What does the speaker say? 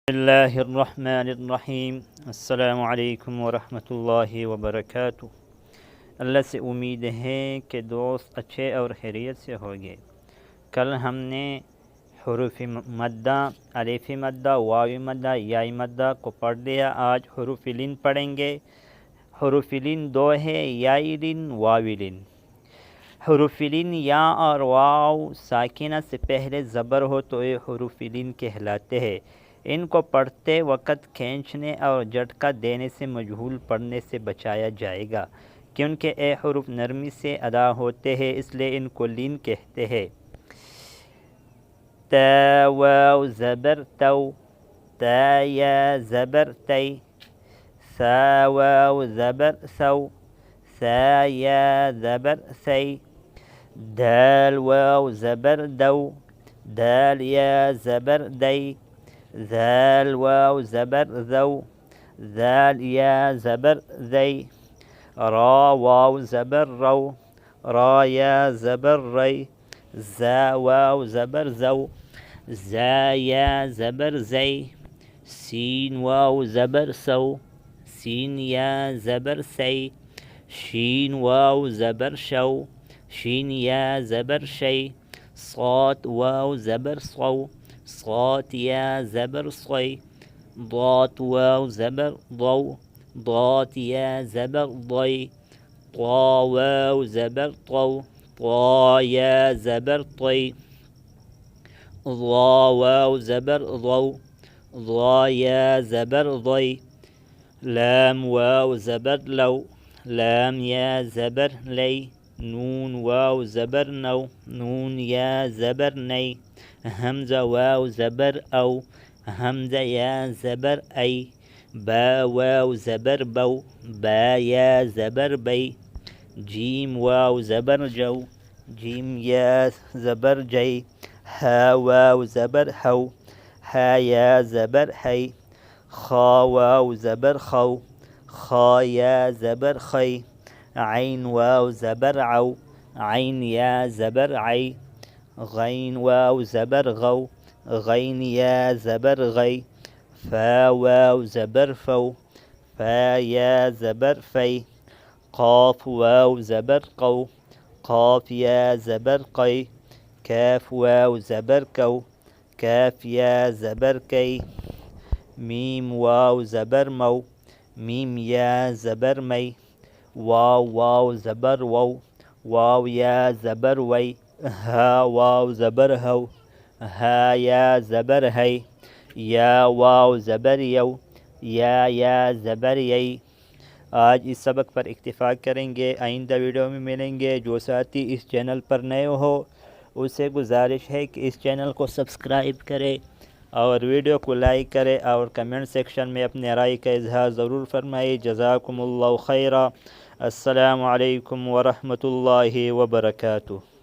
बिस्मिल्लाहिर्रहमानिर्रहीम। अस्सलामु अलैकुम वरहमतुल्लाहि वबरकातुहू। अल्लाह से उम्मीद है कि दोस्त अच्छे और खैरियत से होंगे। कल हमने हुरूफ़ मद्दा, अलिफ़ मद्दा, वाव मद्दा, या मद्दा को पढ़ लिया। आज हुरूफ़ लिन पढ़ेंगे। हुरूफ़ लिन दो है, या लिन, वाव लिन। हुरूफ़ लिन या और वाव साकिना से पहले ज़बर हो तो ये हुरूफ़ लिन कहलाते हैं। इनको पढ़ते वक़्त खींचने और झटका देने से मजहूल पढ़ने से बचाया जाएगा, क्योंकि ए हुरूफ़ नरमी से अदा होते हैं, इसलिए इनको लीन कहते हैं। ता वाव ज़बर तौ, ता या ज़बर तै, सा वाव ज़बर सौ, सा या ज़बर सै, दाल वाव ज़बर दौ, दाल या ज़बर दै, ذال واو زبر ذو، ذال يا زبر ذي، را واو زبر رو، را يا زبر ري، زا واو زبر ذو، زا يا زبر زي، سين واو زبر سو، سين يا زبر سي، شين واو زبر شو، شين يا زبر شي، صاد واو زبر صو، صاد يا زبر صي، ضاد واو زبر ضو، ضاد يا زبر ضي، طا واو زبر طو، طا يا زبر طي، ضا واو زبر ضو، ضا يا زبر ضي، لام واو زبر لو، لام يا زبر لي، نون واو زبر نو، نون يا زبر ني، همزة واو زبر أو، همزة يا زبر أي، با واو زبر بو، با يا زبر بي، جيم واو زبر جو، جيم يا زبر جي، ها واو زبر هو، ها يا زبر هي، خا واو زبر خو، خا يا زبر خي، عين واو زبر عو، عين يا زبر عي، غين واو زبر غو، غين يا زبر غي، فا واو زبر فو، فا يا زبر في، قاف واو زبر قو، قاف يا زبر قي، كاف واو زبر كو، كاف يا زبر كي، ميم واو زبر مو، ميم يا زبر مي، واو واو زبر وو، واو يا زبر وي، ها واو زبر هو، ها يا زبر هي، या वाव ज़बर यौ, या ज़बर यई। आज इस सबक पर इक्तिफ़ा करेंगे। आइंदा वीडियो में मिलेंगे। जो साथी इस चैनल पर नए हो उससे गुजारिश है कि इस चैनल को सब्सक्राइब करें और वीडियो को लाइक करें और कमेंट सेक्शन में अपने राय का इज़हार ज़रूर फरमाइए। जज़ाकुमुल्लाहु खैरा। अस्सलामु अलैकुम वरहमतुल्लाहि वबरकातुहू।